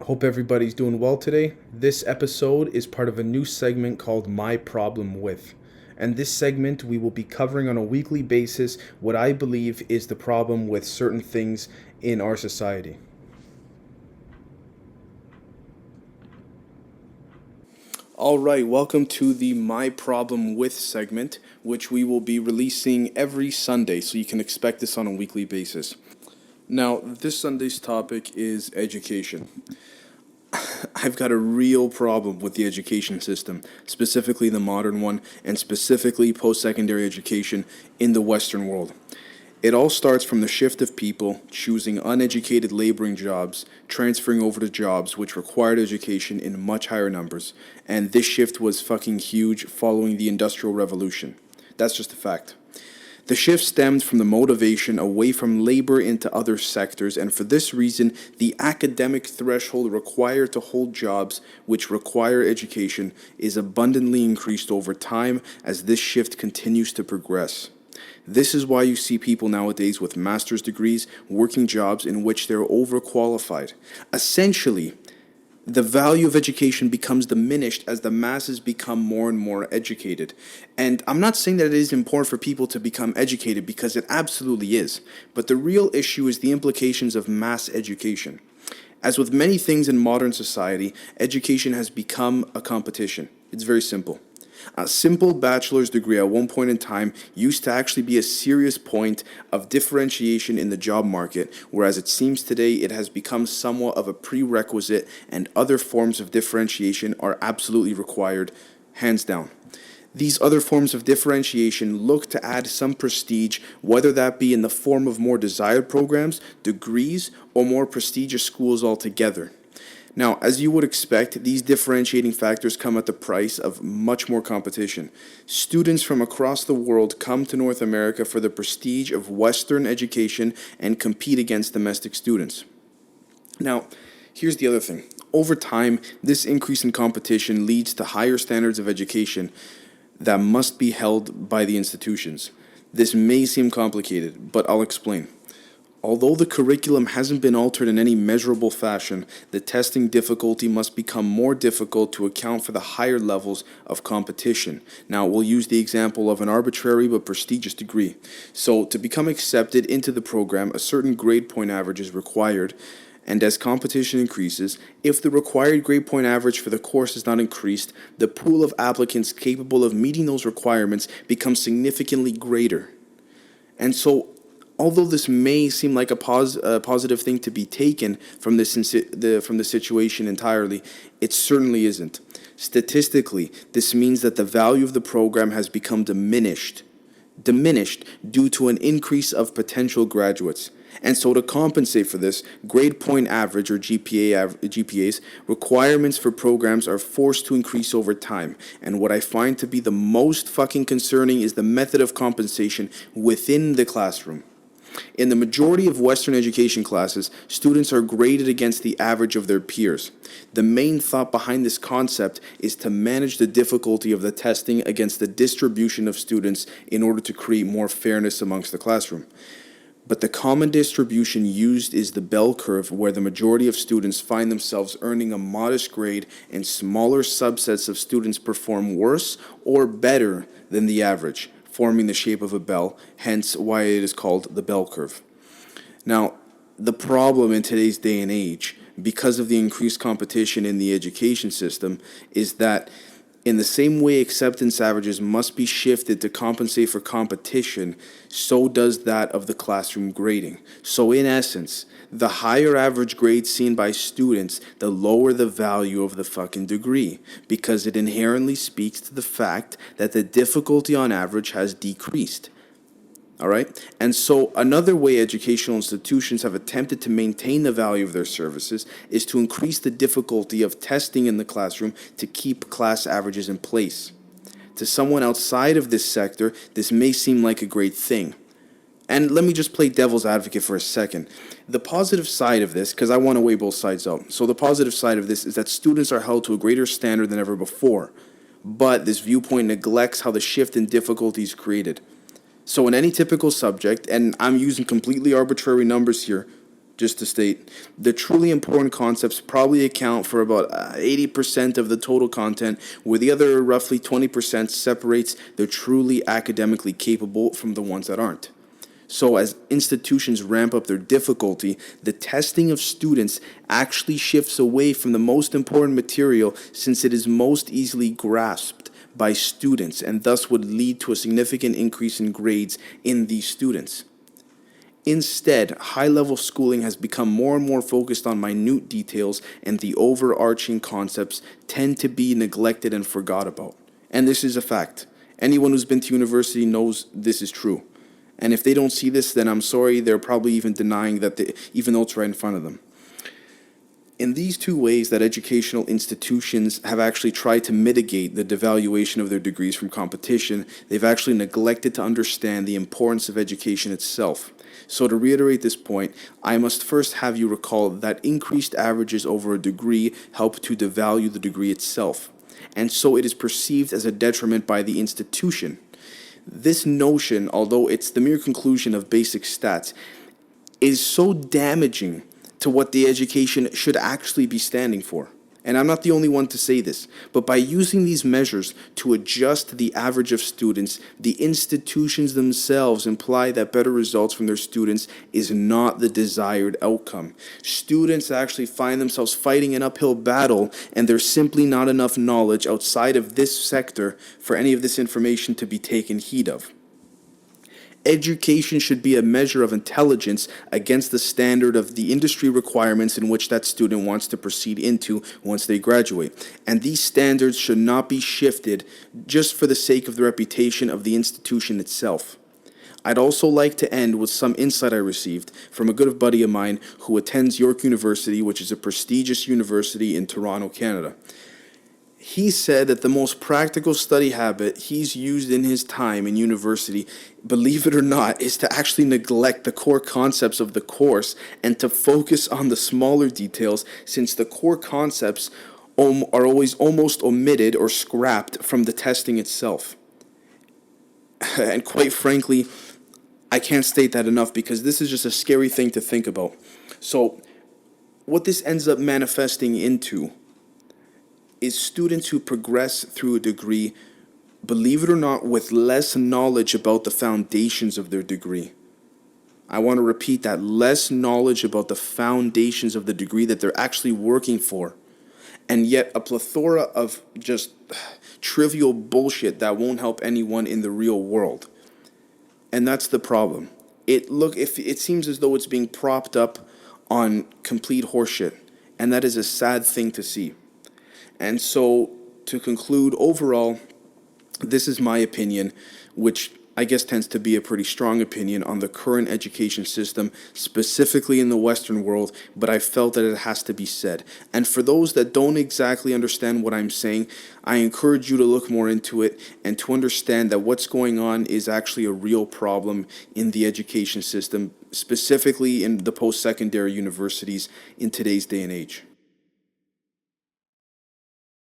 Hope everybody's doing well today. This episode is part of a new segment called My Problem With. And this segment, we will be covering on a weekly basis what I believe is the problem with certain things in our society. All right, welcome to the My Problem With segment, which we will be releasing every Sunday, so you can expect this on a weekly basis. Now, this Sunday's topic is education. I've got a real problem with the education system, specifically the modern one, and specifically post secondary education in the Western world. It all starts from the shift of people choosing uneducated laboring jobs, transferring over to jobs which required education in much higher numbers, and this shift was fucking huge following the Industrial Revolution. That's just a fact. The shift stemmed from the motivation away from labor into other sectors, and for this reason, the academic threshold required to hold jobs which require education is abundantly increased over time as this shift continues to progress. This is why you see people nowadays with master's degrees working jobs in which they're overqualified. Essentially, the value of education becomes diminished as the masses become more and more educated. And I'm not saying that it is important for people to become educated, because it absolutely is. But the real issue is the implications of mass education. As with many things in modern society, education has become a competition. It's very simple. A simple bachelor's degree at one point in time used to actually be a serious point of differentiation in the job market, whereas it seems today it has become somewhat of a prerequisite, and other forms of differentiation are absolutely required, hands down. These other forms of differentiation look to add some prestige, whether that be in the form of more desired programs, degrees, or more prestigious schools altogether. Now, as you would expect, these differentiating factors come at the price of much more competition. Students from across the world come to North America for the prestige of Western education and compete against domestic students. Now, here's the other thing. Over time, this increase in competition leads to higher standards of education that must be held by the institutions. This may seem complicated, but I'll explain. Although the curriculum hasn't been altered in any measurable fashion, the testing difficulty must become more difficult to account for the higher levels of competition. Now, we'll use the example of an arbitrary but prestigious degree. So, to become accepted into the program, a certain grade point average is required, and as competition increases, if the required grade point average for the course is not increased, the pool of applicants capable of meeting those requirements becomes significantly greater. And so, although this may seem like a positive thing to be taken from from the situation entirely, it certainly isn't. Statistically, this means that the value of the program has become diminished due to an increase of potential graduates. And so, to compensate for this, grade point average or GPAs requirements for programs are forced to increase over time. And what I find to be the most fucking concerning is the method of compensation within the classroom. In the majority of Western education classes, students are graded against the average of their peers. The main thought behind this concept is to manage the difficulty of the testing against the distribution of students in order to create more fairness amongst the classroom. But the common distribution used is the bell curve, where the majority of students find themselves earning a modest grade and smaller subsets of students perform worse or better than the average, forming the shape of a bell, hence why it is called the bell curve. Now, the problem in today's day and age, because of the increased competition in the education system, is that in the same way acceptance averages must be shifted to compensate for competition, so does that of the classroom grading. So, in essence, the higher average grade seen by students, the lower the value of the fucking degree, because it inherently speaks to the fact that the difficulty on average has decreased. All right? And so, another way educational institutions have attempted to maintain the value of their services is to increase the difficulty of testing in the classroom to keep class averages in place. To someone outside of this sector, this may seem like a great thing. And let me just play devil's advocate for a second. The positive side of this, because I want to weigh both sides out. So, the positive side of this is that students are held to a greater standard than ever before. But this viewpoint neglects how the shift in difficulty is created. So in any typical subject, and I'm using completely arbitrary numbers here, just to state, the truly important concepts probably account for about 80% of the total content, where the other roughly 20% separates the truly academically capable from the ones that aren't. So, as institutions ramp up their difficulty, the testing of students actually shifts away from the most important material, since it is most easily grasped by students and thus would lead to a significant increase in grades in these students. Instead, high-level schooling has become more and more focused on minute details, and the overarching concepts tend to be neglected and forgot about. And this is a fact. Anyone who's been to university knows this is true. And if they don't see this, then I'm sorry, they're probably even denying that even though it's right in front of them. In these two ways that educational institutions have actually tried to mitigate the devaluation of their degrees from competition, they've actually neglected to understand the importance of education itself. So to reiterate this point, I must first have you recall that increased averages over a degree help to devalue the degree itself, and so it is perceived as a detriment by the institution. This notion, although it's the mere conclusion of basic stats, is so damaging to what the education should actually be standing for. And I'm not the only one to say this, but by using these measures to adjust the average of students, the institutions themselves imply that better results from their students is not the desired outcome. Students actually find themselves fighting an uphill battle, and there's simply not enough knowledge outside of this sector for any of this information to be taken heed of. Education should be a measure of intelligence against the standard of the industry requirements in which that student wants to proceed into once they graduate. And these standards should not be shifted just for the sake of the reputation of the institution itself. I'd also like to end with some insight I received from a good buddy of mine who attends York University, which is a prestigious university in Toronto, Canada. He said that the most practical study habit he's used in his time in university, believe it or not, is to actually neglect the core concepts of the course and to focus on the smaller details, since the core concepts are always almost omitted or scrapped from the testing itself. And quite frankly, I can't state that enough, because this is just a scary thing to think about. So, what this ends up manifesting into is students who progress through a degree, believe it or not, with less knowledge about the foundations of their degree. I want to repeat that, less knowledge about the foundations of the degree that they're actually working for. And yet a plethora of just trivial bullshit that won't help anyone in the real world. And that's the problem. It seems as though it's being propped up on complete horseshit, and that is a sad thing to see. And so, to conclude, overall, this is my opinion, which I guess tends to be a pretty strong opinion on the current education system, specifically in the Western world, but I felt that it has to be said. And for those that don't exactly understand what I'm saying, I encourage you to look more into it and to understand that what's going on is actually a real problem in the education system, specifically in the post-secondary universities in today's day and age.